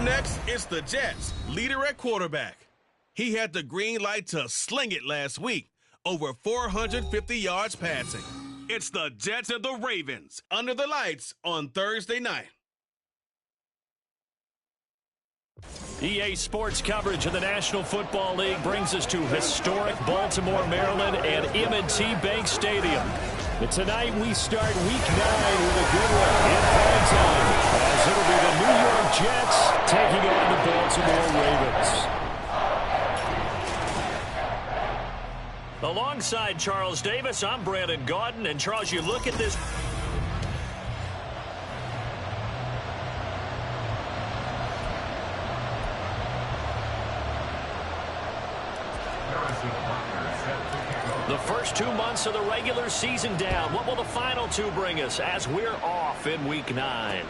next, it's the Jets, leader at quarterback. He had the green light to sling it last week, over 450 yards passing. It's the Jets and the Ravens, under the lights on Thursday night. EA Sports coverage of the National Football League brings us to historic Baltimore, Maryland and M&T Bank Stadium. And tonight we start Week 9 with a good one in prime time, as it'll be the New York Jets taking on the Baltimore Ravens. Alongside Charles Davis, I'm Brandon Gaudin. And Charles, you look at this. The first 2 months of the regular season down. What will the final two bring us as we're off in Week 9?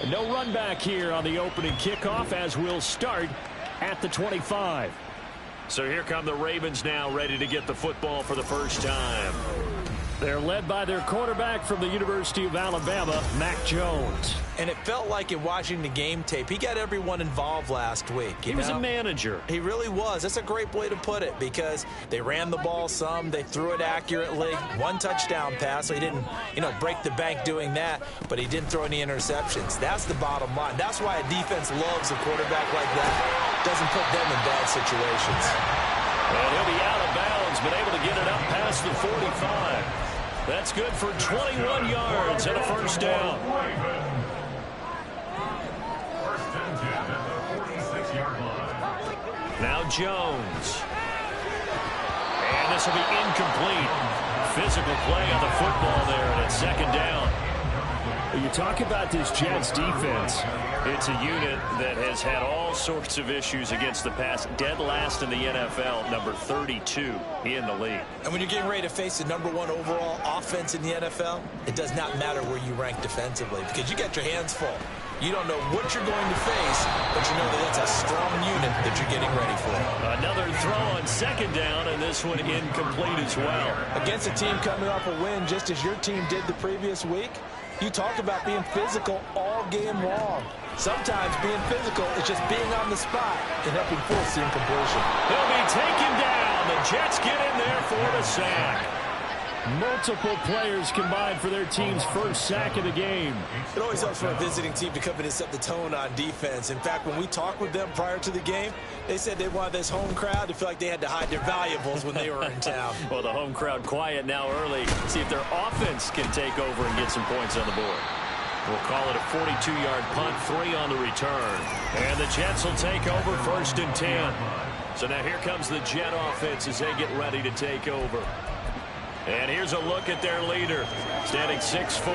No run back here on the opening kickoff as we'll start at the 25. So here come the Ravens now, ready to get the football for the first time. They're led by their quarterback from the University of Alabama, Mac Jones. And it felt like in watching the game tape, he got everyone involved last week. He was a manager. He really was. That's a great way to put it, because they ran the ball some, they threw it accurately. One touchdown pass, so he didn't, break the bank doing that, but he didn't throw any interceptions. That's the bottom line. That's why a defense loves a quarterback like that. Doesn't put them in bad situations. And he'll be out of bounds, but able to get it up past the 45. That's good for 21 yards and a first down. Now Jones. And this will be incomplete. Physical play on the football there, and it's second down. When you talk about this Jets defense, it's a unit that has had all sorts of issues against the pass. Dead last in the NFL, number 32 in the league. And when you're getting ready to face the #1 overall offense in the NFL, it does not matter where you rank defensively, because you got your hands full. You don't know what you're going to face, but you know that it's a strong unit that you're getting ready for. Another throw on second down, and this one incomplete as well. Against a team coming off a win just as your team did the previous week, you talk about being physical all game long. Sometimes being physical is just being on the spot and helping force the incompletion. He'll be taken down. The Jets get in there for the sack. Multiple players combined for their team's first sack of the game. It always helps for a visiting team to come in and set the tone on defense. In fact, when we talked with them prior to the game, they said they wanted this home crowd to feel like they had to hide their valuables when they were in town. Well, the home crowd quiet now early. See if their offense can take over and get some points on the board. We'll call it a 42-yard punt, 3 on the return. And the Jets will take over 1st and 10. So now here comes the Jet offense as they get ready to take over. And here's a look at their leader, standing 6'4".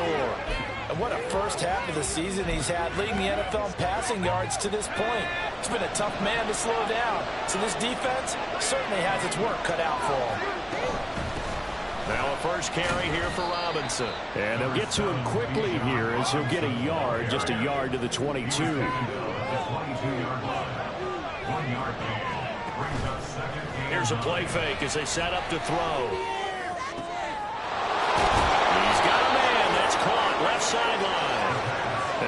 And what a first half of the season he's had, leading the NFL in passing yards to this point. He's been a tough man to slow down. So this defense certainly has its work cut out for him. Now a first carry here for Robinson. And they'll get to him quickly here as he'll get a yard, just a yard to the 22. Here's a play fake as they set up to throw. He's got a man that's caught left sideline.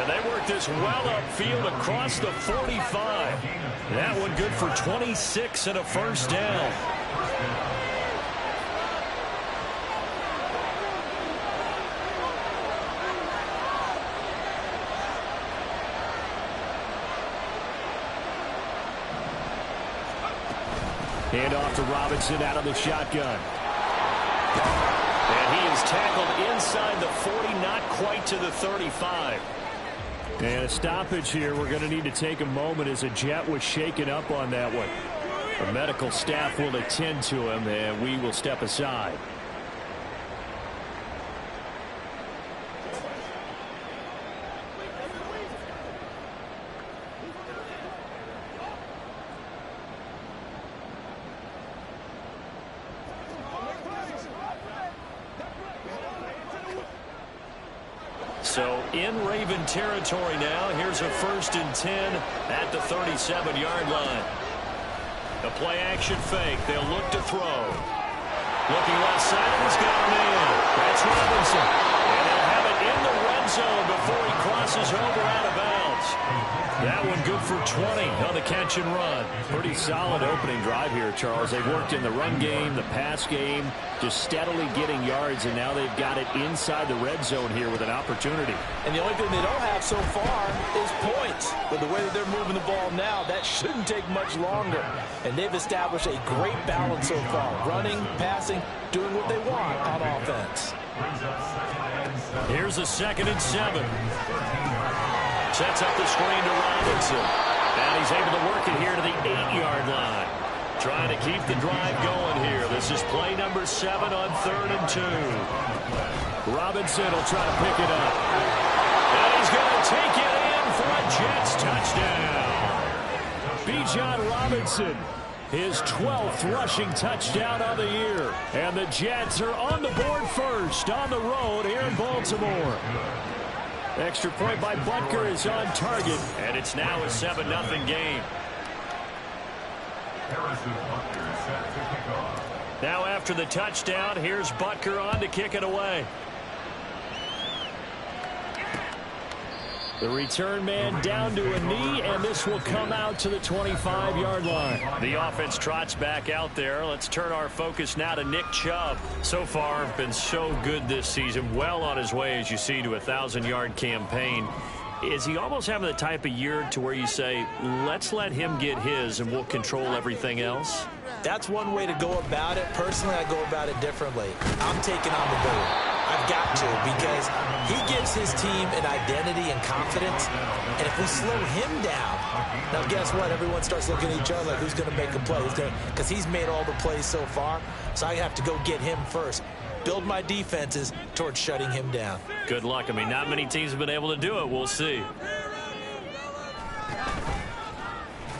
And they work this well upfield across the 45. That one good for 26 and a first down. Hand off to Robinson out of the shotgun. And he is tackled inside the 40, not quite to the 35. And a stoppage here. We're going to need to take a moment as a Jet was shaken up on that one. The medical staff will attend to him, and we will step aside. So in Raven territory now. Here's a 1st and 10 at the 37-yard line. A play action fake. They'll look to throw. Looking left side, and he's got a man. That's Robinson. And they'll have it in the red zone before he crosses over out of bounds. That one good for 20 on the catch and run. Pretty solid opening drive here, Charles. They've worked in the run game, the pass game, just steadily getting yards, and now they've got it inside the red zone here with an opportunity. And the only thing they don't have so far is points. With the way that they're moving the ball now, that shouldn't take much longer. And they've established a great balance so far. Running, passing, doing what they want on offense. Here's a 2nd and 7. Sets up the screen to Robinson. And he's able to work it here to the 8-yard line. Trying to keep the drive going here. This is play number 7 on 3rd and 2. Robinson will try to pick it up. And he's going to take it in for a Jets touchdown. Bijan Robinson, his 12th rushing touchdown of the year. And the Jets are on the board first on the road here in Baltimore. Extra point by Butker is on target, and it's now a 7-0 game. Now after the touchdown, here's Butker on to kick it away. The return man down to a knee, and this will come out to the 25-yard line. The offense trots back out there. Let's turn our focus now to Nick Chubb. So far, been so good this season. Well on his way, as you see, to a 1,000-yard campaign. Is he almost having the type of year to where you say, let's let him get his and we'll control everything else? That's one way to go about it. Personally, I go about it differently. I'm taking on the board. I've got to, because he gives his team an identity and confidence. And if we slow him down, now guess what? Everyone starts looking at each other like, who's going to make a play? Because he's made all the plays so far. So I have to go get him first. Build my defenses towards shutting him down. Good luck. I mean, not many teams have been able to do it. We'll see.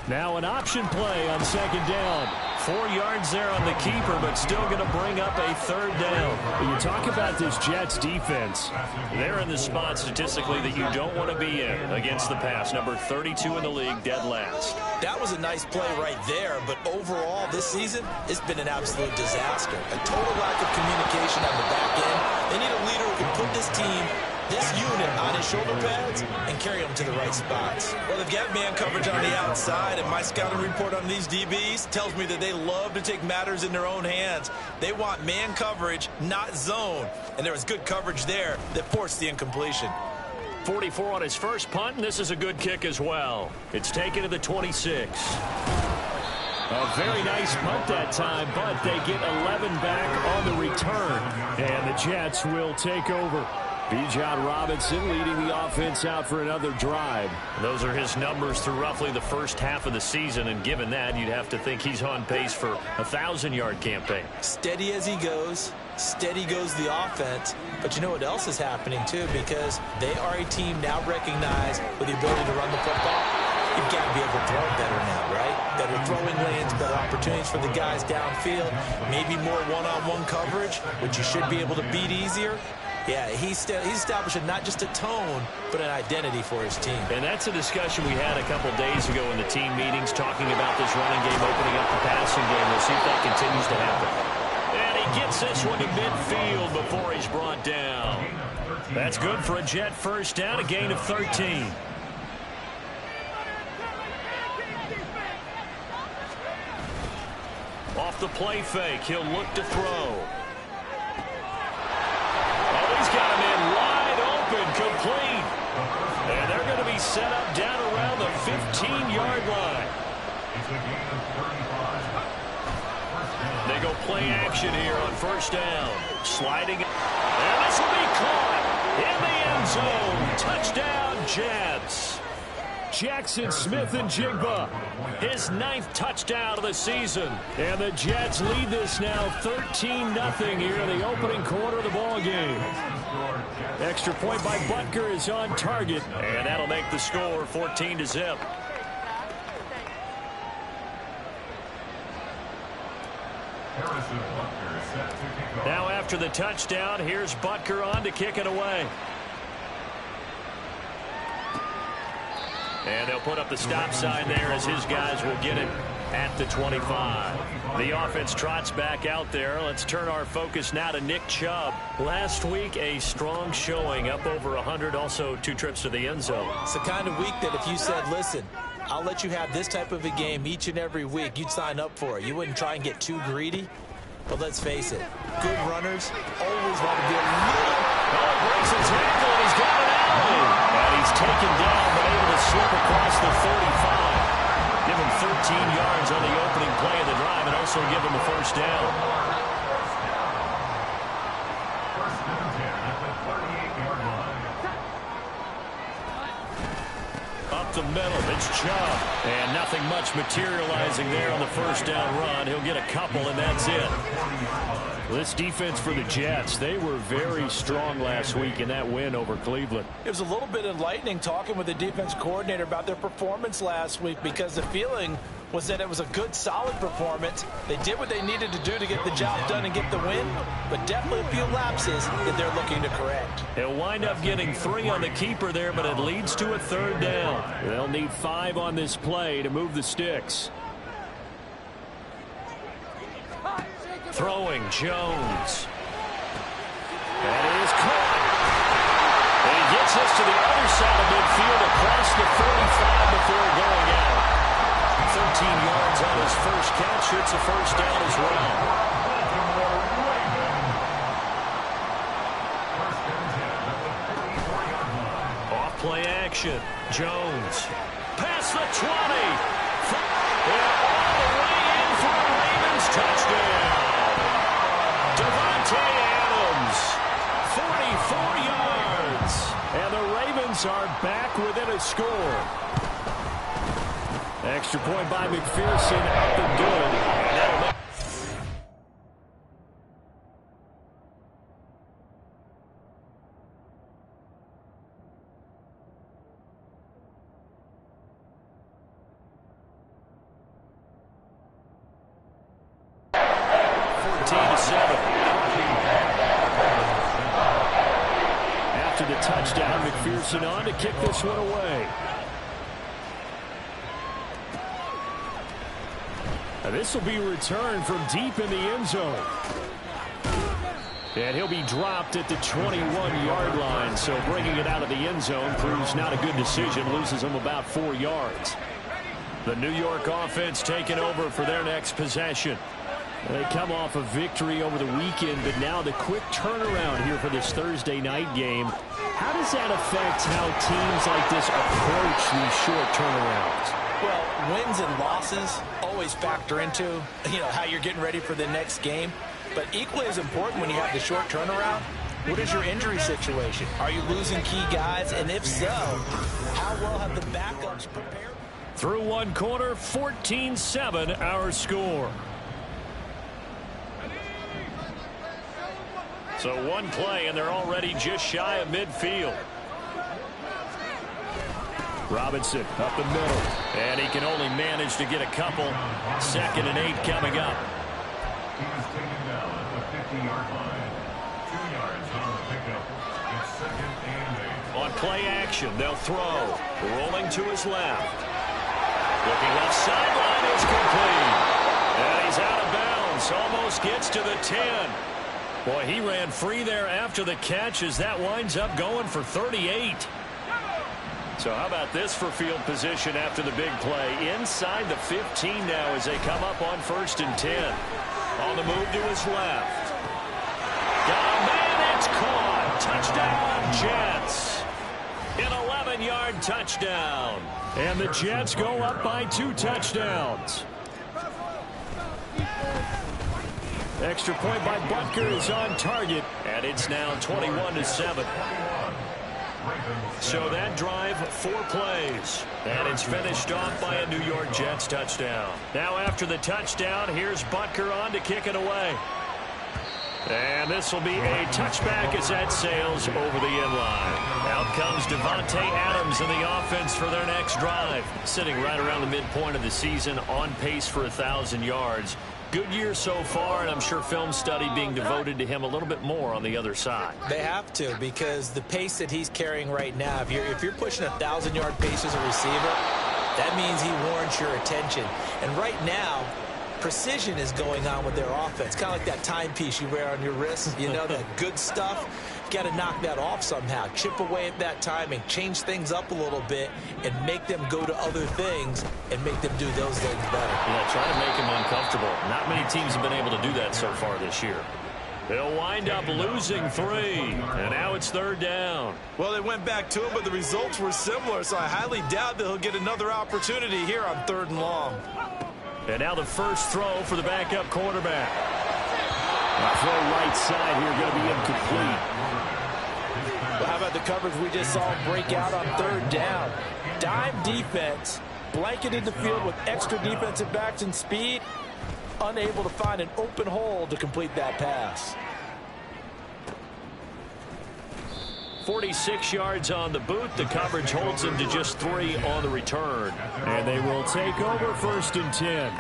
Now an option play on 2nd down. 4 yards there on the keeper, but still going to bring up a 3rd down. When you talk about this Jets defense, they're in the spot statistically that you don't want to be in against the pass. Number 32 in the league, dead last. That was a nice play right there, but overall this season, it's been an absolute disaster. A total lack of communication on the back end. They need a leader who can put this team, this unit, on his shoulder pads and carry them to the right spots. Well, they've got man coverage on the outside, and my scouting report on these DBs tells me that they love to take matters in their own hands. They want man coverage, not zone. And there was good coverage there that forced the incompletion. 44 on his first punt, and this is a good kick as well. It's taken to the 26. A very nice punt that time, but they get 11 back on the return. And the Jets will take over. Bijan Robinson leading the offense out for another drive. Those are his numbers through roughly the first half of the season, and given that, you'd have to think he's on pace for a 1,000-yard campaign. Steady as he goes. Steady goes the offense. But you know what else is happening, too, because they are a team now recognized with the ability to run the football. You've got to be able to throw it better now, right? Better throwing lanes, better opportunities for the guys downfield, maybe more one-on-one coverage, which you should be able to beat easier. Yeah, he's establishing not just a tone, but an identity for his team. And that's a discussion we had a couple days ago in the team meetings, talking about this running game, opening up the passing game. We'll see if that continues to happen. And he gets this one to midfield before he's brought down. That's good for a Jet first down, a gain of 13. Off the play fake, he'll look to throw. He's got him in wide open, complete. And they're going to be set up down around the 15-yard line. They go play action here on first down. Sliding. And this will be caught in the end zone. Touchdown, Jets. Jackson Smith-Njigba, his 9th touchdown of the season. And the Jets lead this now 13-0 here in the opening quarter of the ball game. Extra point by Butker is on target, and that'll make the score 14-0. Now after the touchdown, here's Butker on to kick it away. And they'll put up the stop sign there as his guys will get it at the 25. The offense trots back out there. Let's turn our focus now to Nick Chubb. Last week, a strong showing, up over 100, also 2 trips to the end zone. It's the kind of week that if you said, listen, I'll let you have this type of a game each and every week, you'd sign up for it. You wouldn't try and get too greedy. But let's face it, good runners always want to be a little... Oh, breaks a tackle, and he's got it out. And he's taken down, but able to slip across the 35. Give him 13 yards on the opening play of the drive and also give him a first down. Up the middle, it's Chubb. And nothing much materializing there on the first down run. He'll get a couple, and that's it. This defense for the Jets, they were very strong last week in that win over Cleveland. It was a little bit enlightening talking with the defense coordinator about their performance last week, because the feeling was that it was a good, solid performance. They did what they needed to do to get the job done and get the win, but definitely a few lapses that they're looking to correct. He'll wind up getting 3 on the keeper there, but it leads to a third down. They'll need 5 on this play to move the sticks. Throwing, Jones. That is caught. And he gets us to the other side of midfield across the 45 before going out. 13 yards on his first catch. It's a first down as well. Off play action. Jones. Past the 20. And all the way in for a Ravens touchdown. Davante Adams, 44 yards. And the Ravens are back within a score. Extra point by McPherson, up and good. And that'll make 14-7. After the touchdown, McPherson on to kick this one away. And this will be returned from deep in the end zone. And he'll be dropped at the 21-yard line. So bringing it out of the end zone proves not a good decision. Loses him about 4 yards. The New York offense taking over for their next possession. They come off a victory over the weekend, but now the quick turnaround here for this Thursday night game. How does that affect how teams like this approach these short turnarounds? Well, wins and losses always factor into, how you're getting ready for the next game. But equally as important when you have the short turnaround, what is your injury situation? Are you losing key guys? And if so, how well have the backups prepared? Through one quarter, 14-7 our score. So one play, and they're already just shy of midfield. Robinson up the middle, and he can only manage to get a couple. 2nd and 8 coming up. He's taken down at the 50-yard line. 2 yards on the pickup. It's 2nd and 8. On play action, they'll throw. Rolling to his left. Looking left sideline is complete. And he's out of bounds. Almost gets to the 10. Boy, he ran free there after the catch as that winds up going for 38. So how about this for field position after the big play? Inside the 15 now as they come up on 1st and 10. On the move to his left. Got a man, it's caught. Touchdown, Jets. An 11-yard touchdown. And the Jets go up by 2 touchdowns. Extra point by Butker is on target, and it's now 21-7. So that drive, 4 plays, and it's finished off by a New York Jets touchdown. Now after the touchdown, here's Butker on to kick it away. And this will be a touchback as that sails over the end line. Out comes Davante Adams in the offense for their next drive. Sitting right around the midpoint of the season, on pace for 1,000 yards. Good year so far, and I'm sure film study being devoted to him a little bit more on the other side. They have to, because the pace that he's carrying right now, if you're pushing a 1,000-yard pace as a receiver, That means he warrants your attention. And right now, precision is going on with their offense. Kind of like that timepiece you wear on your wrist. You know, that good stuff. You got to knock that off somehow. Chip away at that timing. Change things up a little bit and make them go to other things and make them do those things better. Yeah, try to make him uncomfortable. Not many teams have been able to do that so far this year. They'll wind up losing 3, and now it's 3rd down. Well, they went back to him, but the results were similar, so I highly doubt that he'll get another opportunity here on 3rd and long. And now the first throw for the backup quarterback. The throw right side here going to be incomplete. Well, how about the coverage we just saw break out on 3rd down? Dime defense, blanketed the field with extra defensive backs and speed, unable to find an open hole to complete that pass. 46 yards on the boot. The coverage holds him to just 3 on the return. And they will take over 1st and 10.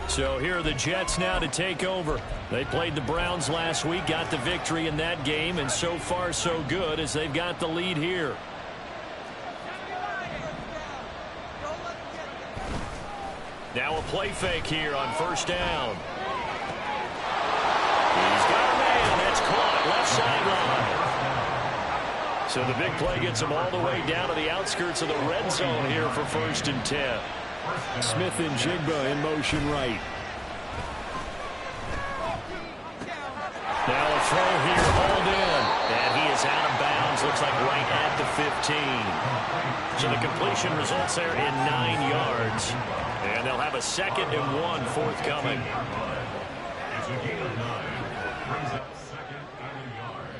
So here are the Jets now to take over. They played the Browns last week, got the victory in that game, and so far so good as they've got the lead here. Now a play fake here on 1st down. He's got a man. That's caught left sideline. So the big play gets him all the way down to the outskirts of the red zone here for 1st and 10. Smith and Jigba in motion right. Now a throw here, hauled in. And he is out of bounds, looks like right at the 15. So the completion results there in 9 yards. And they'll have a 2nd and 1 forthcoming. It's a gain of 9. Brings up 2nd and a yard.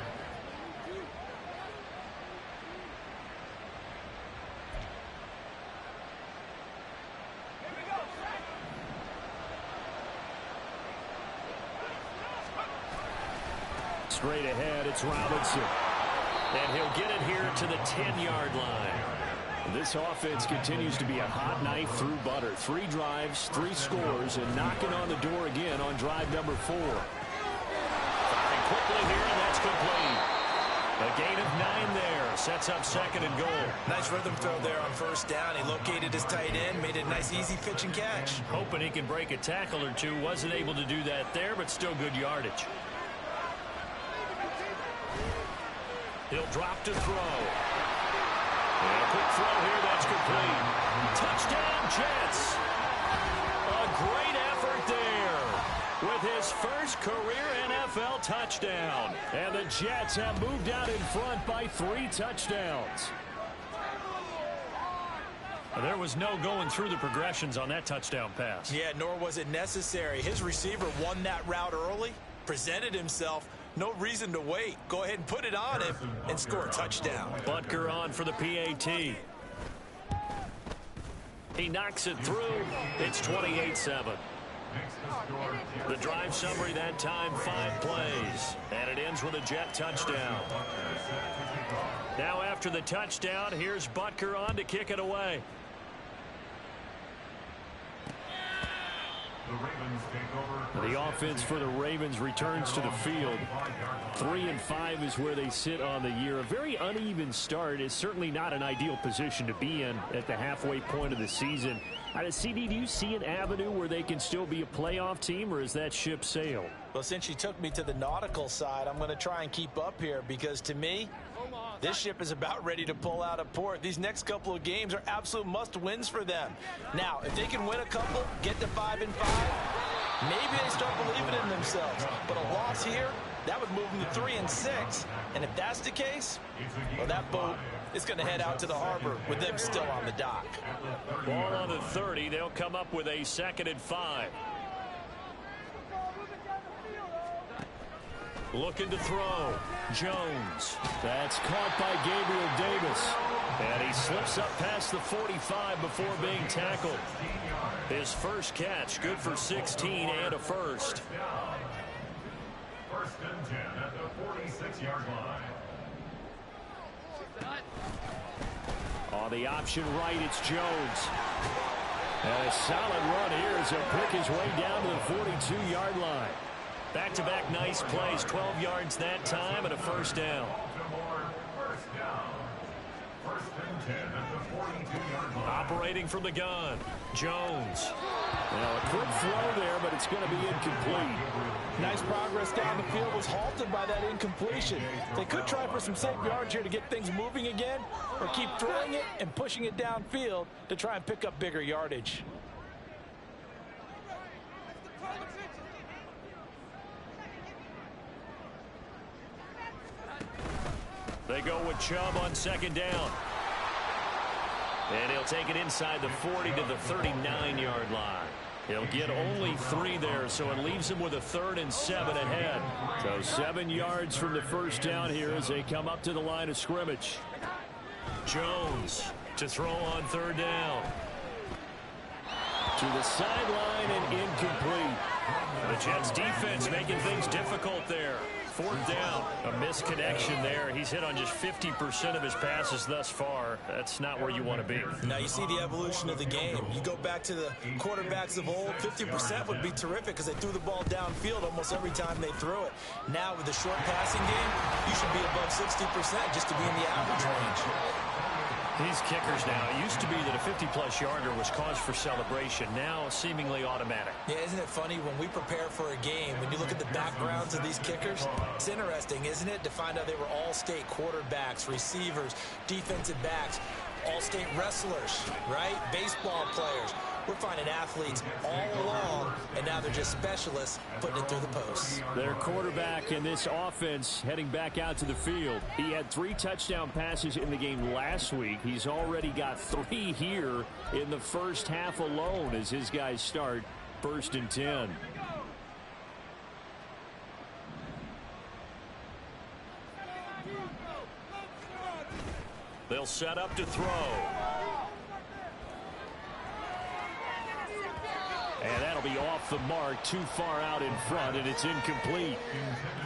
Straight ahead, it's Robinson. And he'll get it here to the 10-yard line. This offense continues to be a hot knife through butter. 3 drives, 3 scores, and knocking on the door again on drive number 4. Firing quickly here, and that's complete. A gain of 9 there. Sets up 2nd and goal. Nice rhythm throw there on 1st down. He located his tight end, made it a nice easy pitch and catch. Hoping he can break a tackle or two. Wasn't able to do that there, but still good yardage. He'll drop to throw. And a quick throw here, that's complete. Touchdown, Jets. A great effort there with his first career NFL touchdown. And the Jets have moved out in front by 3 touchdowns. There was no going through the progressions on that touchdown pass. Yeah, nor was it necessary. His receiver won that route early, presented himself. No reason to wait. Go ahead and put it on him and score a touchdown. Butker on for the PAT. He knocks it through. It's 28-7. The drive summary that time, 5 plays. And it ends with a Jet touchdown. Now after the touchdown, here's Butker on to kick it away. The offense for the Ravens returns to the field. 3-5 is where they sit on the year. A very uneven start is certainly not an ideal position to be in at the halfway point of the season. CD, do you see an avenue where they can still be a playoff team, or is that ship sailed? Well, since you took me to the nautical side, I'm going to try and keep up here because to me, this ship is about ready to pull out of port. These next couple of games are absolute must-wins for them. Now, if they can win a couple, get to 5-5, maybe they start believing in themselves. But a loss here, that would move them to 3-6. And if that's the case, well, that boat is going to head out to the harbor with them still on the dock. Ball on the 30. They'll come up with a 2nd and 5. Looking to throw. Jones. That's caught by Gabriel Davis. And he slips up past the 45 before being tackled. His first catch, good for 16 and a first. 1st and 10 at the 46-yard line. On the option right, it's Jones. And a solid run here as he'll pick his way down to the 42-yard line. Back-to-back nice plays, 12 yards that time and a first down. 1st down. 1st and 10 at the 42-yard line. Operating from the gun, Jones. Now, a quick throw there, but it's going to be incomplete. Nice progress down the field was halted by that incompletion. They could try for some safe yards here to get things moving again, or keep throwing it and pushing it downfield to try and pick up bigger yardage. They go with Chubb on second down. And he'll take it inside the 40 to the 39-yard line. He'll get only 3 there, so it leaves him with a 3rd and 7 ahead. So 7 yards from the first down here as they come up to the line of scrimmage. Jones to throw on 3rd down. To the sideline and incomplete. The Jets defense making things difficult there. 4th down. A misconnection there. He's hit on just 50% of his passes thus far. That's not where you want to be. Now you see the evolution of the game. You go back to the quarterbacks of old, 50% would be terrific because they threw the ball downfield almost every time they threw it. Now with the short passing game, you should be above 60% just to be in the average range. These kickers now, it used to be that a 50-plus yarder was cause for celebration. Now seemingly automatic. Yeah, isn't it funny when we prepare for a game, when you look at the backgrounds of these kickers, it's interesting, isn't it, to find out they were all-state quarterbacks, receivers, defensive backs, all-state wrestlers, right? Baseball players. We're finding athletes all along, and now they're just specialists putting it through the posts. Their quarterback in this offense heading back out to the field. He had 3 touchdown passes in the game last week. He's already got 3 here in the first half alone as his guys start 1st and 10. They'll set up to throw. And that'll be off the mark, too far out in front, and it's incomplete.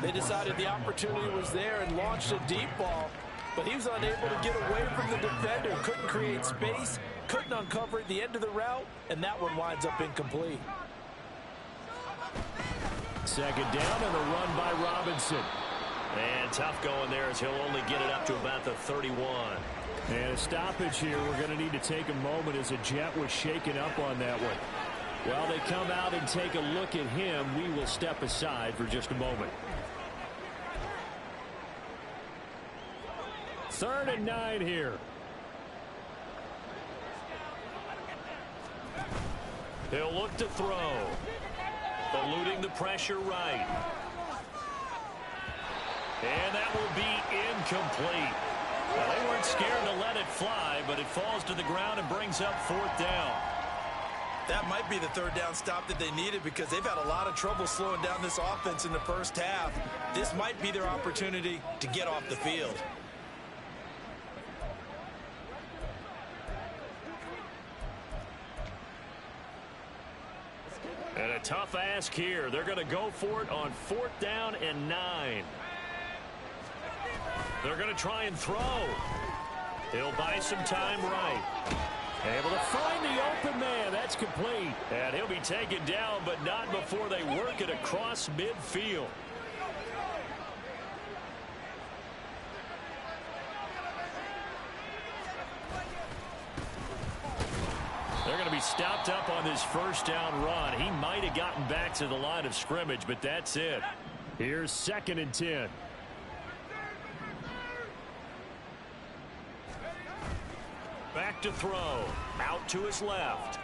They decided the opportunity was there and launched a deep ball, but he was unable to get away from the defender. Couldn't create space, couldn't uncover at the end of the route, and that one winds up incomplete. 2nd down and a run by Robinson. And tough going there as he'll only get it up to about the 31. And a stoppage here. We're going to need to take a moment as a Jet was shaken up on that one. While they come out and take a look at him, we will step aside for just a moment. 3rd and 9 here. He'll look to throw. Eluding the pressure right. And that will be incomplete. Well, they weren't scared to let it fly, but it falls to the ground and brings up 4th down. That might be the 3rd down stop that they needed because they've had a lot of trouble slowing down this offense in the first half. This might be their opportunity to get off the field. And a tough ask here. They're going to go for it on 4th down and 9. They're going to try and throw. He'll buy some time right. Able to find the open man. That's complete. And he'll be taken down, but not before they work it across midfield. They're going to be stopped up on this 1st down run. He might have gotten back to the line of scrimmage, but that's it. Here's 2nd and 10. Back to throw. Out to his left.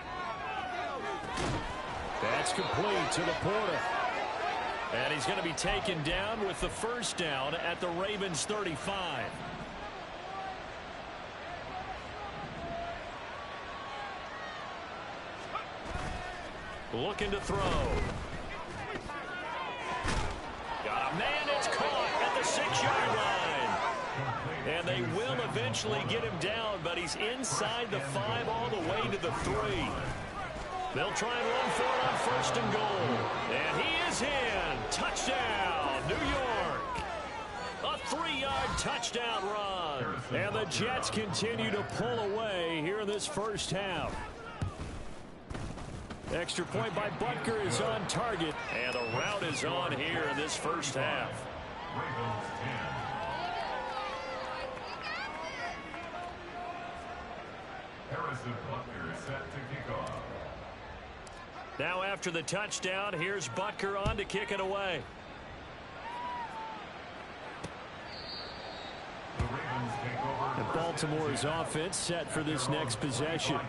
That's complete to Laporta. And he's going to be taken down with the 1st down at the Ravens 35. Looking to throw. Got a man, it's caught at the 6-yard line. And they will eventually get him down, but he's inside the 5 all the way to the 3. They'll try and run for it on 1st and goal. And he is in. Touchdown, New York. A 3-yard touchdown run. And the Jets continue to pull away here in this first half. Extra point by Butker is on target. And the route is on here in this first half. Ravens 10. Joseph Butker set to kick off. Now after the touchdown, here's Butker on to kick it away. The Ravens take over. And Baltimore's offense set for this next possession.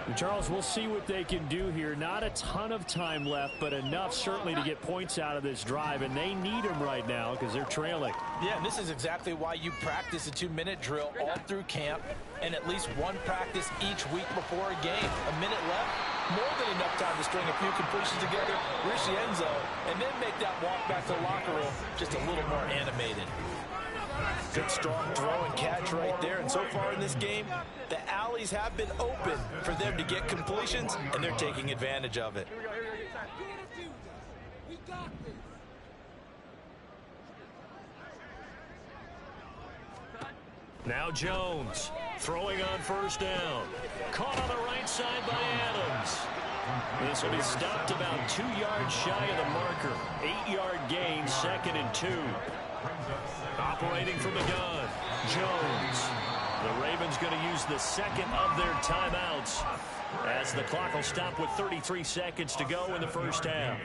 And Charles, we'll see what they can do here. Not a ton of time left, but enough certainly to get points out of this drive, and they need them right now because they're trailing. Yeah, and this is exactly why you practice a 2-minute drill all through camp and at least one practice each week before a game. A minute left, more than enough time to string a few completions together, reach the end zone, and then make that walk back to the locker room just a little more animated. Good strong throw and catch right there. And so far in this game, the alleys have been open for them to get completions, and they're taking advantage of it. Now Jones throwing on first down. Caught on the right side by Adams. This will be stopped about 2 yards shy of the marker. 8-yard gain, 2nd and 2. Operating from the gun, Jones. The Ravens going to use the second of their timeouts as the clock will stop with 33 seconds to go in the first half.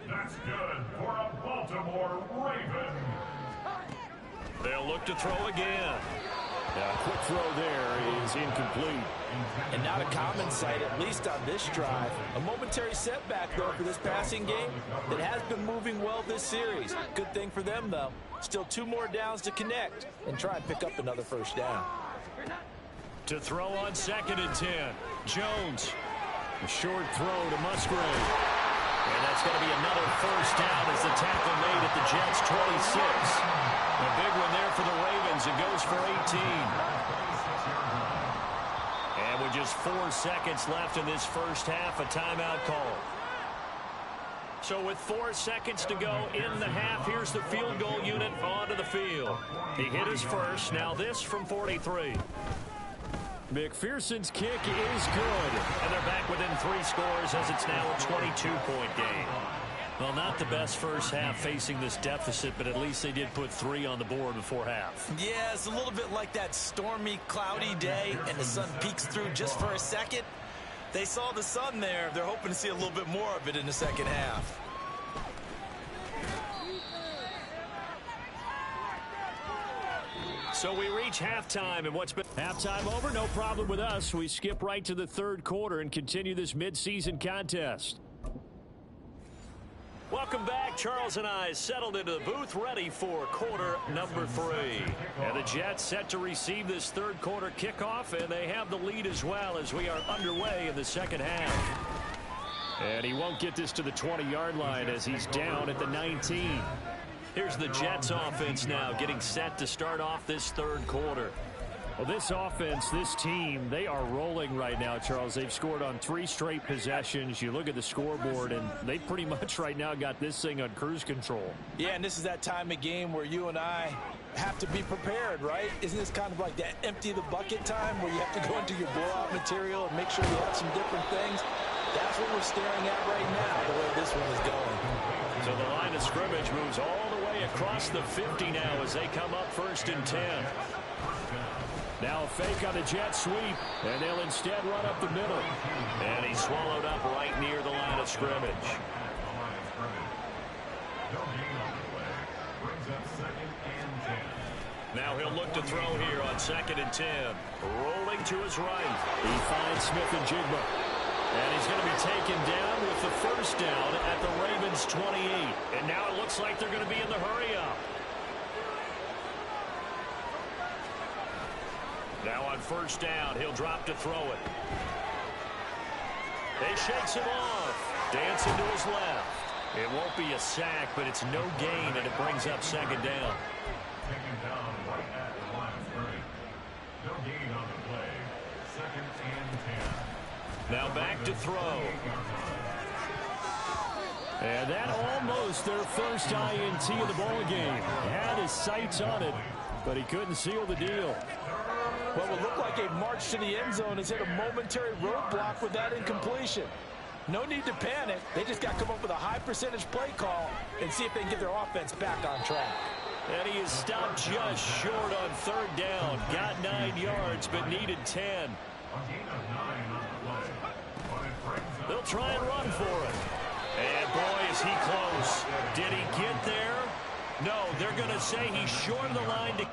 That's good for a Baltimore Raven. They'll look to throw again. A quick throw there is incomplete. And not a common sight, at least on this drive. A momentary setback, though, for this passing game that has been moving well this series. Good thing for them, though. Still 2 more downs to connect and try and pick up another first down. To throw on 2nd and 10. Jones. A short throw to Musgrave. And that's going to be another first down as the tackle made at the Jets' 26. A big one there for the Ravens. It goes for 18. And with just 4 seconds left in this first half, a timeout call. So with 4 seconds to go in the half, here's the field goal unit onto the field. He hit his first. Now this from 43. McPherson's kick is good. And they're back within 3 scores as it's now a 22-point game. Well, not the best first half facing this deficit, but at least they did put 3 on the board before half. Yeah, it's a little bit like that stormy, cloudy day, and the sun peeks through just for a second. They saw the sun there. They're hoping to see a little bit more of it in the second half. So we reach halftime, and what's been Halftime over, no problem with us. We skip right to the 3rd quarter and continue this midseason contest. Welcome back. Charles and I settled into the booth ready for quarter number 3. And the Jets set to receive this 3rd quarter kickoff, and they have the lead as well as we are underway in the second half. And he won't get this to the 20-yard line as he's down at the 19. Here's the Jets offense now getting set to start off this 3rd quarter. Well, this offense, this team, they are rolling right now, Charles. They've scored on 3 straight possessions. You look at the scoreboard, and they pretty much right now got this thing on cruise control. Yeah, and this is that time of game where you and I have to be prepared, right? Isn't this kind of like that empty the bucket time where you have to go into your blowout material and make sure you have some different things? That's what we're staring at right now, the way this one is going. So the line of scrimmage moves all the way across the 50 now as they come up 1st and 10. Now a fake on the jet sweep, and they'll instead run up the middle. And he's swallowed up right near the line of scrimmage. Now he'll look to throw here on 2nd and 10. Rolling to his right. He finds Smith and Jigba. And he's going to be taken down with the first down at the Ravens' 28. And now it looks like they're going to be in the hurry-up. Now on first down, he'll drop to throw it. He shakes him off. Dancing to his left. It won't be a sack, but it's no gain, and it brings up 2nd down. Taken down right at the line of scrimmage. No gain on the play. 2nd and 10. Now back to throw. And that almost their first INT of the ball game. Had his sights on it, but he couldn't seal the deal. Well, it looked like a march to the end zone has hit a momentary roadblock with that incompletion. No need to panic. They just got to come up with a high percentage play call and see if they can get their offense back on track. And he is stopped just short on 3rd down. Got 9 yards, but needed 10. A gain of 9 on the play. But it brings up They'll try and run for it. And boy, is he close. Did he get there? No, they're going to say he's short of the line to...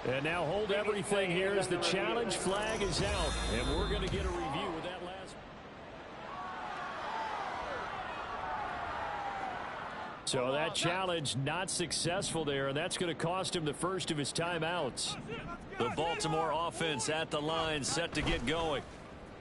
And now hold everything here as the challenge flag is out. And we're going to get a review of that last. So that challenge not successful there, and that's going to cost him the first of his timeouts. The Baltimore offense at the line, set to get going.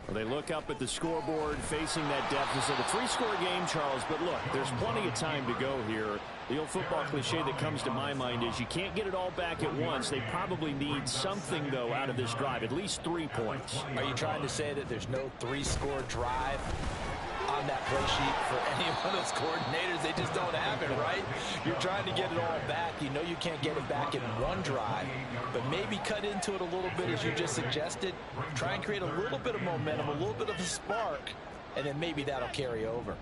Well, they look up at the scoreboard facing that deficit. A 3-score game, Charles, but look, there's plenty of time to go here. The old football cliche that comes to my mind is you can't get it all back at once. They probably need something, though, out of this drive, at least 3 points. Are you trying to say that there's no 3-score drive on that play sheet for any one of those coordinators? They just don't have it, right? You're trying to get it all back. You know you can't get it back in one drive, but maybe cut into it a little bit as you just suggested. Try and create a little bit of momentum, a little bit of a spark, and then maybe that'll carry over.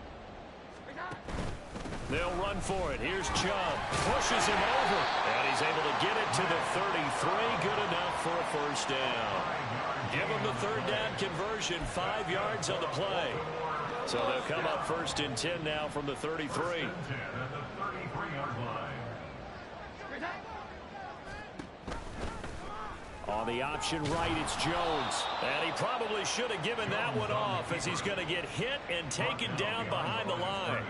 They'll run for it. Here's Chubb. Pushes him over. And he's able to get it to the 33. Good enough for a first down. Give him the third down conversion. 5 yards on the play. So they'll come up first and 10 now from the 33. On the option right, it's Jones. And he probably should have given that one off as he's going to get hit and taken down behind the line.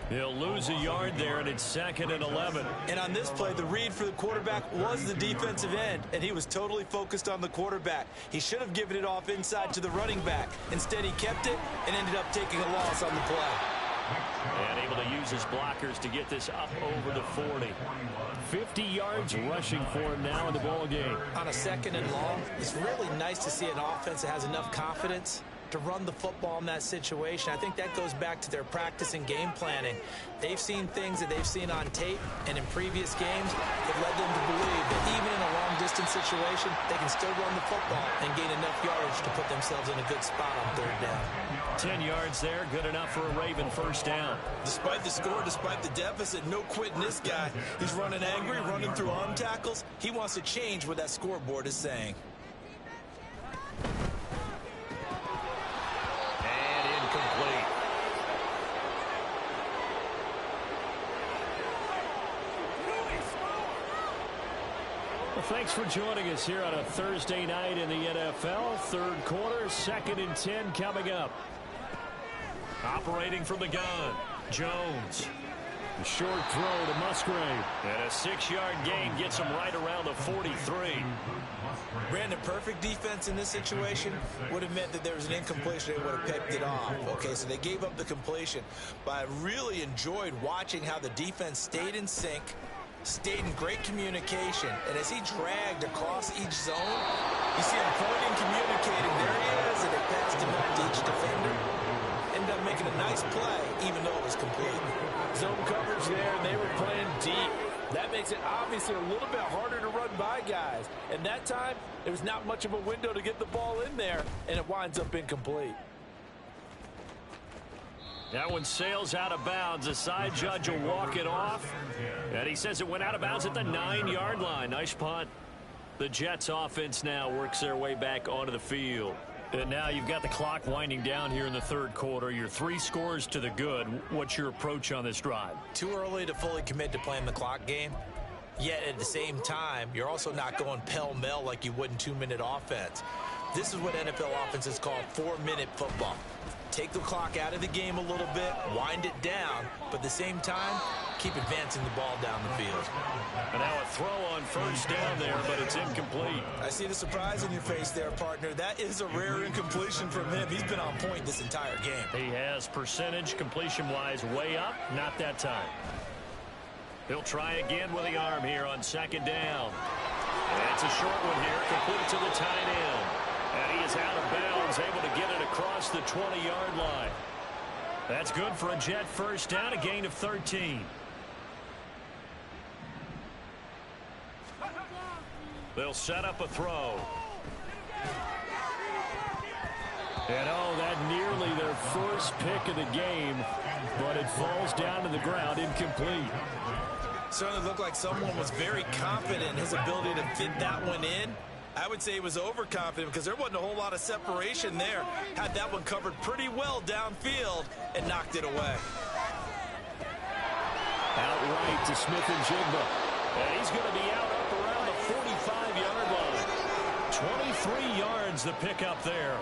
He'll lose a yard there, and it's 2nd and 11. And on this play, the read for the quarterback was the defensive end, and he was totally focused on the quarterback. He should have given it off inside to the running back. Instead, he kept it and ended up taking a loss on the play. And able to use his blockers to get this up over the 40. 50 yards rushing for him now in the ball game. On a 2nd and long, it's really nice to see an offense that has enough confidence to run the football in that situation. I think that goes back to their practice and game planning. They've seen things that they've seen on tape and in previous games that led them to believe that even in a long-distance situation, they can still run the football and gain enough yardage to put themselves in a good spot on 3rd down. 10 yards there, good enough for a Raven first down. Despite the score, despite the deficit, no quitting this guy. He's running angry, running through arm tackles. He wants to change what that scoreboard is saying. Thanks for joining us here on a Thursday night in the NFL. 3rd quarter, 2nd and 10 coming up. Operating from the gun, Jones. A short throw to Musgrave. And a 6-yard gain gets him right around the 43. Brandon, perfect defense in this situation would have meant that there was an incompletion. They would have picked it off. Okay, so they gave up the completion. But I really enjoyed watching how the defense stayed in sync, stayed in great communication, and as he dragged across each zone, you see him pointing, communicating. There he is, and they passed him out to each defender. Ended up making a nice play, even though it was complete. Zone coverage there, and they were playing deep. That makes it obviously a little bit harder to run by guys. And that time, there was not much of a window to get the ball in there, and it winds up incomplete. That one sails out of bounds. The side judge will walk it off. And he says it went out of bounds at the 9-yard line. Nice punt. The Jets offense now works their way back onto the field. And now you've got the clock winding down here in the 3rd quarter. You're 3 scores to the good. What's your approach on this drive? Too early to fully commit to playing the clock game. Yet at the same time, you're also not going pell-mell like you would in 2-minute offense. This is what NFL offenses call 4-minute football. Take the clock out of the game a little bit, wind it down, but at the same time, keep advancing the ball down the field. And now a throw on first down there, but it's incomplete. I see the surprise in your face there, partner. That is a rare incompletion from him. He's been on point this entire game. He has percentage completion-wise way up, not that time. He'll try again with the arm here on 2nd down. And it's a short one here, complete to the tight end. And he is out of bounds, able to get it across the 20-yard line. That's good for a Jet first down, a gain of 13. They'll set up a throw. And oh, that nearly their first pick of the game, but it falls down to the ground, incomplete. Certainly looked like someone was very confident in his ability to fit that one in. I would say he was overconfident because there wasn't a whole lot of separation there. Had that one covered pretty well downfield and knocked it away. Outright to Smith and Jigba. And he's going to be out up around the 45-yard line. 23 yards the pickup there.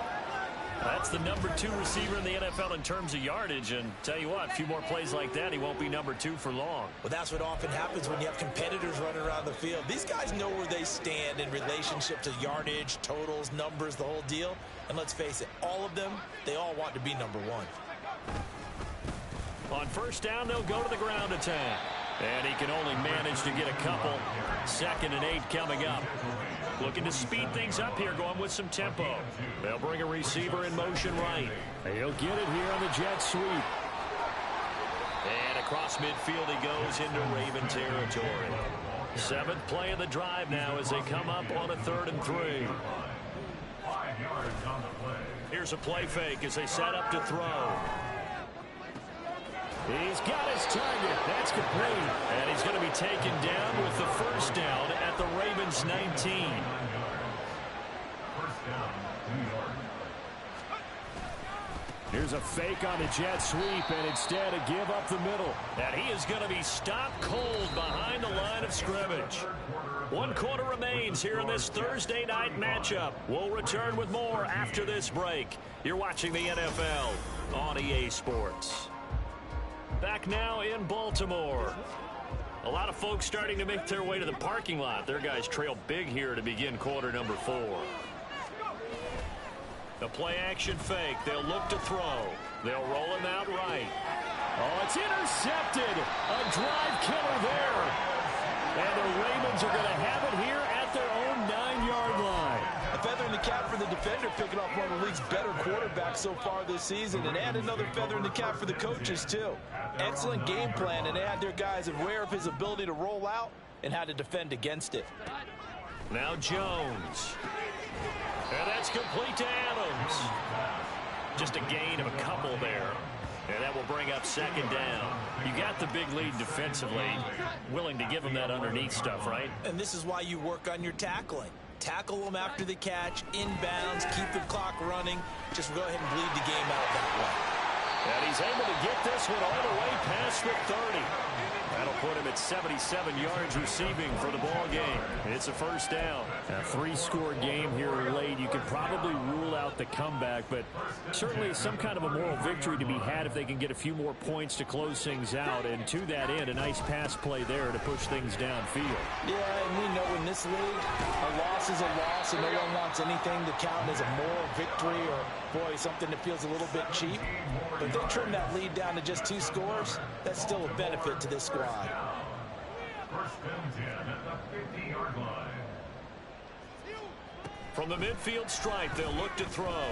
That's the number 2 receiver in the NFL in terms of yardage. And tell you what, a few more plays like that, he won't be number 2 for long. Well, that's what often happens when you have competitors running around the field. These guys know where they stand in relationship to yardage, totals, numbers, the whole deal. And let's face it, all of them, they all want to be number 1. On first down, they'll go to the ground attack. And he can only manage to get a couple. 2nd and 8 coming up. Looking to speed things up here, going with some tempo. They'll bring a receiver in motion right. He'll get it here on the jet sweep. And across midfield he goes into Raven territory. 7th play of the drive now as they come up on a 3rd and 3. 5 yards on the play. Here's a play fake as they set up to throw. He's got his target. That's complete. And he's going to be taken down with the first down at the Ravens 19. First down, New York. Here's a fake on the jet sweep, and instead a give up the middle. And he is going to be stopped cold behind the line of scrimmage. 1 quarter remains here in this Thursday night matchup. We'll return with more after this break. You're watching the NFL on EA Sports. Back now in Baltimore. A lot of folks starting to make their way to the parking lot. Their guys trail big here to begin quarter number 4. The play action fake. They'll look to throw. They'll roll him out right. Oh, it's intercepted. A drive killer there. And the Ravens are going to have it here at their own 9-yard line. A feather in the cap for the defender, picking off one of the league's better quarterbacks so far this season, and add another feather in the cap for the coaches too. Excellent game plan, and they had their guys aware of his ability to roll out and how to defend against it. Now Jones. And that's complete to Adams. Just a gain of a couple there. And that will bring up 2nd down. You got the big lead defensively. Willing to give them that underneath stuff, right? And this is why you work on your tackling. Tackle them after the catch, inbounds, keep the clock running. Just go ahead and bleed the game out that way. And he's able to get this one all the way past the 30. That'll put him at 77 yards receiving for the ball game. It's a first down. A 3-score game here late. You could probably rule out the comeback, but certainly some kind of a moral victory to be had if they can get a few more points to close things out. And to that end, a nice pass play there to push things downfield. Yeah, and we know in this league, a loss is a loss, and no one wants anything to count as a moral victory or, boy, something that feels a little bit cheap. But if they trim that lead down to just 2 scores, that's still a benefit to this squad. First and 10 at the 50-yard line. From the midfield stripe, they'll look to throw.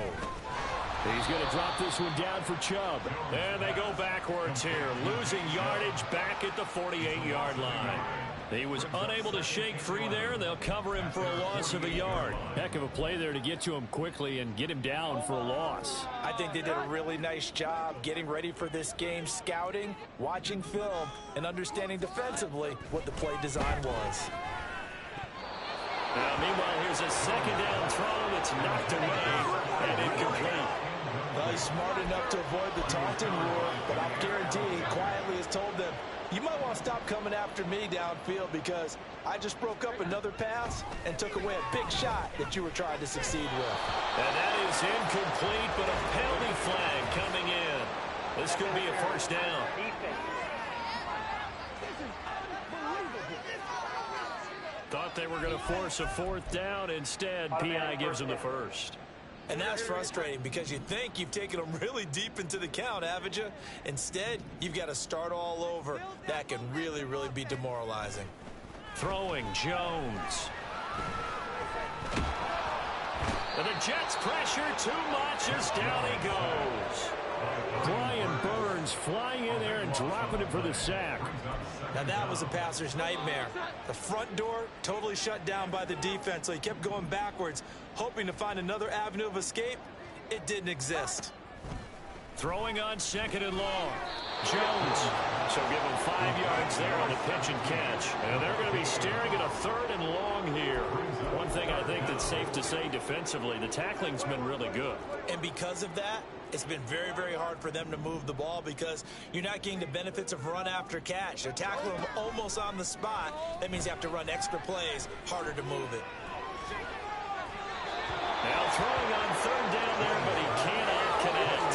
He's going to drop this one down for Chubb. And they go backwards here, losing yardage back at the 48-yard line. He was unable to shake free there, and they'll cover him for a loss of a yard. Heck of a play there to get to him quickly and get him down for a loss. I think they did a really nice job getting ready for this game, scouting, watching film, and understanding defensively what the play design was. Now, meanwhile, here's a 2nd down throw that's knocked away and incomplete. Well, he's smart enough to avoid the taunting rule, but I guarantee he quietly has told them, you might want to stop coming after me downfield because I just broke up another pass and took away a big shot that you were trying to succeed with. And that is incomplete, but a penalty flag coming in. This is going to be a first down. Thought they were going to force a 4th down. Instead, P.I. gives them the first. And that's frustrating because you think you've taken them really deep into the count, haven't you? Instead, you've got to start all over. That can really, really be demoralizing. Throwing Jones. And the Jets pressure too much as down he goes. Brian Burns flying in there and dropping it for the sack. Now that was a passer's nightmare. The front door totally shut down by the defense, so he kept going backwards, hoping to find another avenue of escape. It didn't exist. Throwing on 2nd and long. Jones. So give him 5 yards there on the pitch and catch. And they're going to be staring at a 3rd and long here. One thing I think that's safe to say defensively, the tackling's been really good. And because of that, it's been very, very hard for them to move the ball because you're not getting the benefits of run after catch. They're tackling them almost on the spot. That means you have to run extra plays, harder to move it. Now throwing on 3rd down there, but he cannot connect.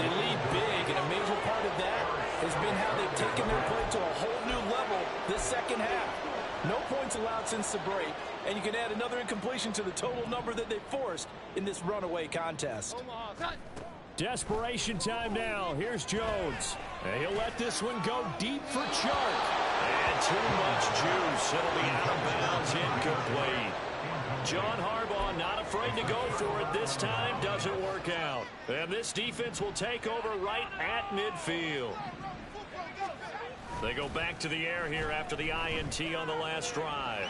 They lead big, and a major part of that has been how they've taken their play to a whole new level this second half. No points allowed since the break, and you can add another incompletion to the total number that they forced in this runaway contest. Desperation time now. Here's Jones. And he'll let this one go deep for Chark. And too much juice. It'll be out of bounds, incomplete. John Harbaugh not afraid to go for it this time. Doesn't work out. And this defense will take over right at midfield. They go back to the air here after the INT on the last drive.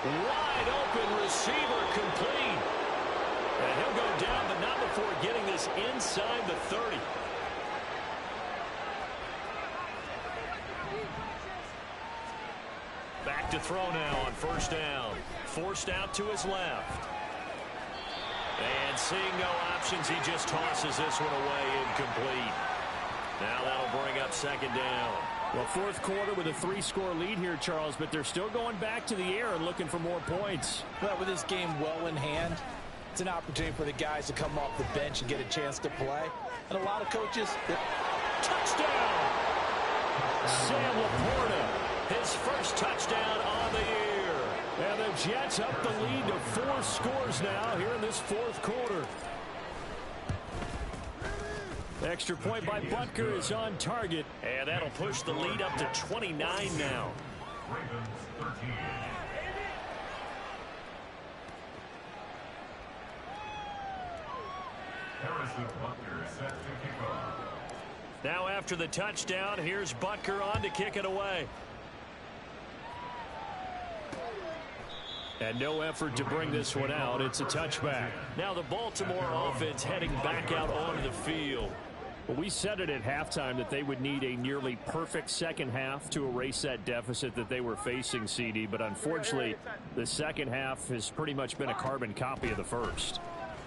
Wide open receiver complete. And he'll go down, but not before getting this inside the 30. Back to throw now on 1st down. Forced out to his left. And seeing no options, he just tosses this one away, incomplete. Now that'll bring up 2nd down. Well, 4th quarter with a 3-score lead here, Charles, but they're still going back to the air and looking for more points. Well, with this game well in hand, it's an opportunity for the guys to come off the bench and get a chance to play. And a lot of coaches... Touchdown! Sam Laporta, his first touchdown on the year. And the Jets up the lead to 4 scores now here in this 4th quarter. Extra point by Butker is on target. And that'll push the lead up to 29 now. Ravens 13. Harrison Butker set to kick off. Now after the touchdown, here's Butker on to kick it away. And no effort to bring this one out. It's a touchback. Now the Baltimore offense heading back out onto the field. Well, we said it at halftime that they would need a nearly perfect second half to erase that deficit that they were facing, CD. But unfortunately, the second half has pretty much been a carbon copy of the first.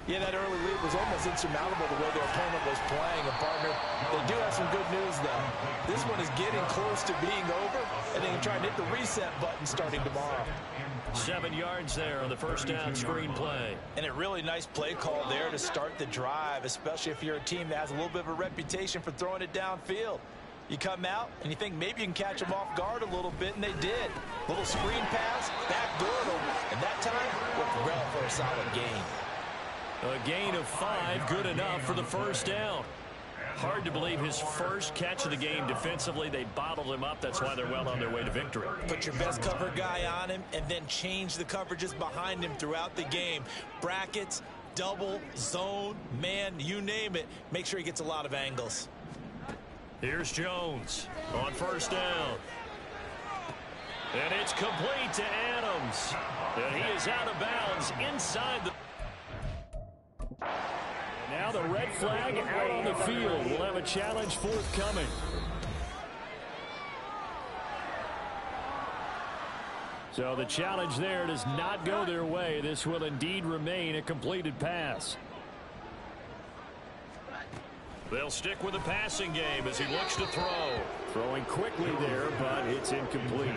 Yeah, that early lead was almost insurmountable the way their opponent was playing. And, partner, they do have some good news, though. This one is getting close to being over, and they can try and hit the reset button starting tomorrow. 7 yards there on the 1st down screen play. And a really nice play call there to start the drive, especially if you're a team that has a little bit of a reputation for throwing it downfield. You come out, and you think maybe you can catch them off guard a little bit, and they did. Little screen pass, back door, and that time worked well for a solid gain. A gain of 5, good enough for the 1st down. Hard to believe his first catch of the game defensively. They bottled him up. That's why they're well on their way to victory. Put your best cover guy on him and then change the coverages behind him throughout the game. Brackets, double, zone, man, you name it. Make sure he gets a lot of angles. Here's Jones on 1st down. And it's complete to Adams. And he is out of bounds inside the... Now the red flag out on the field. We'll have a challenge forthcoming. So the challenge there does not go their way. This will indeed remain a completed pass. They'll stick with the passing game as he looks to throw. Throwing quickly there, but it's incomplete.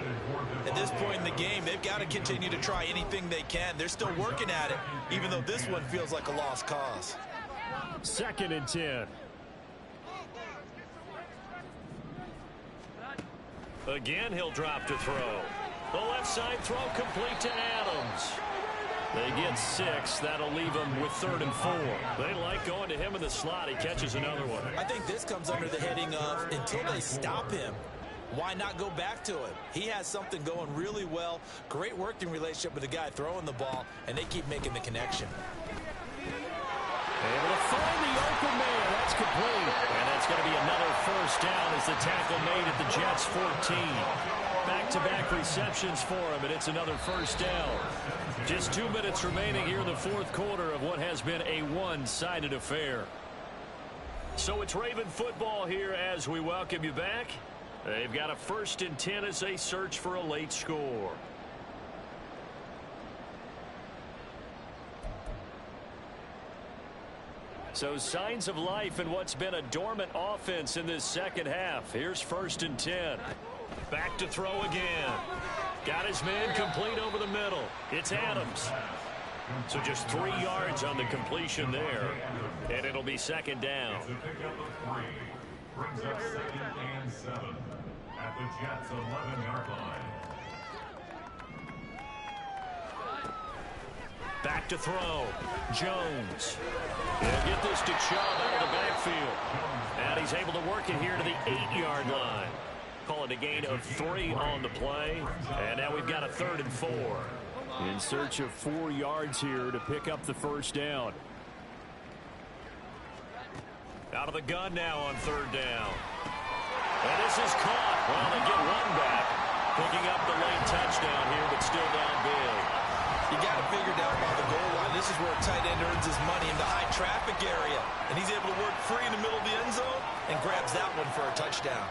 At this point in the game, they've got to continue to try anything they can. They're still working at it, even though this one feels like a lost cause. 2nd and 10. Again, he'll drop to throw. The left side throw complete to Adams. They get 6. That'll leave them with 3rd and 4. They like going to him in the slot. He catches another one. I think this comes under the heading of until they stop him, why not go back to it? He has something going really well. Great working relationship with the guy throwing the ball, and they keep making the connection. Able to find the open man. That's complete. And that's going to be another 1st down as the tackle made at the Jets' 14. Back-to-back receptions for him, and it's another 1st down. Just 2 minutes remaining here in the 4th quarter of what has been a one-sided affair. So it's Raven football here as we welcome you back. They've got a 1st and 10 as they search for a late score. So signs of life in what's been a dormant offense in this second half. Here's 1st and 10. Back to throw again. Got his man complete over the middle. It's Adams. So just 3 yards on the completion there. And it'll be 2nd down. It's a pickup of 3. Brings up 2nd and 7 at the Jets' 11-yard line. Back to throw. Jones. He'll get this to Chubb out of the backfield. And he's able to work it here to the 8-yard line. Call it a gain of 3 on the play. And now we've got a 3rd and 4. In search of 4 yards here to pick up the 1st down. Out of the gun now on 3rd down. And this is caught. Well, they get 1 back. Picking up the late touchdown here, but still down big. You got to figure down by the goal line. This is where a tight end earns his money in the high traffic area. And he's able to work free in the middle of the end zone and grabs that one for a touchdown.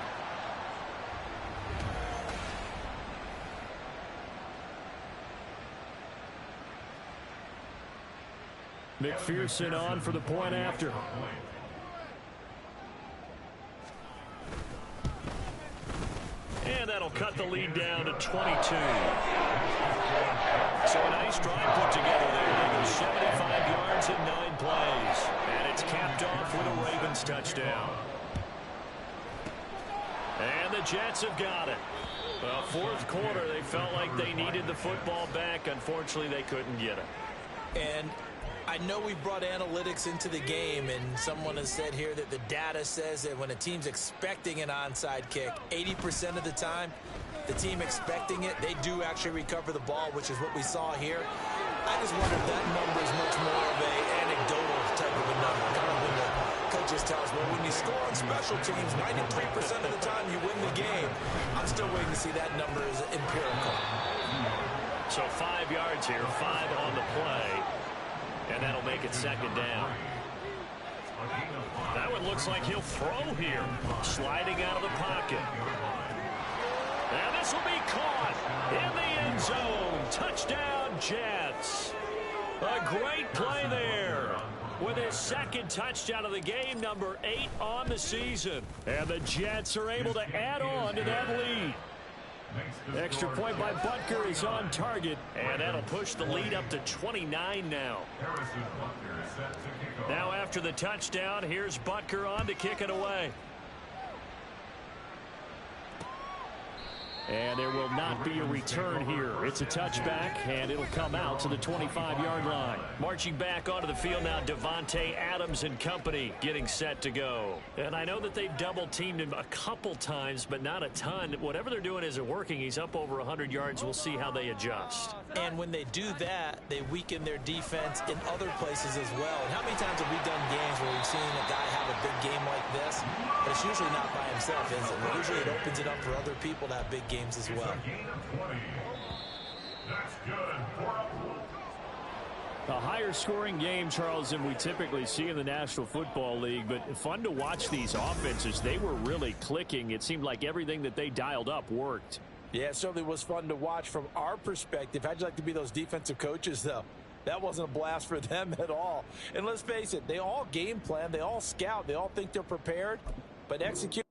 McPherson on for the point after. And that'll cut the lead down to 22. So a nice drive put together there. They go 75 yards in 9 plays. And it's capped off with a Ravens touchdown. And the Jets have got it. Well, 4th quarter, they felt like they needed the football back. Unfortunately, they couldn't get it. And I know we brought analytics into the game, and someone has said here that the data says that when a team's expecting an onside kick, 80% of the time, the team expecting it, they do actually recover the ball, which is what we saw here. I just wonder if that number is much more of an anecdotal type of a number. Kind of when the coaches tell us, well, when you score on special teams, 93% of the time you win the game. I'm still waiting to see that number as empirical. So 5 yards here, 5 on the play. And that'll make it 2nd down. That one looks like he'll throw here. Sliding out of the pocket. And this will be caught in the end zone. Touchdown, Jets. A great play there. With his 2nd touchdown of the game, number 8 on the season. And the Jets are able to add on to that lead. Extra point by Butker is on target, and that'll push the lead up to 29 now. Now after the touchdown, here's Butker on to kick it away. And there will not be a return here. It's a touchback, and it'll come out to the 25-yard line. Marching back onto the field now, Devontae Adams and company getting set to go. And I know that they've double-teamed him a couple times, but not a ton. Whatever they're doing isn't working. He's up over 100 yards. We'll see how they adjust. And when they do that, they weaken their defense in other places as well. And how many times have we done games where we've seen a guy have a big game like this? But it's usually not by himself, is it? Usually it opens it up for other people to have big games as well. A higher scoring game, Charles, than we typically see in the National Football League, but fun to watch these offenses. They were really clicking. It seemed like everything that they dialed up worked. Yeah, it certainly was fun to watch from our perspective. How'd you like to be those defensive coaches, though? That wasn't a blast for them at all. And let's face it, they all game plan, they all scout, they all think they're prepared, but execute.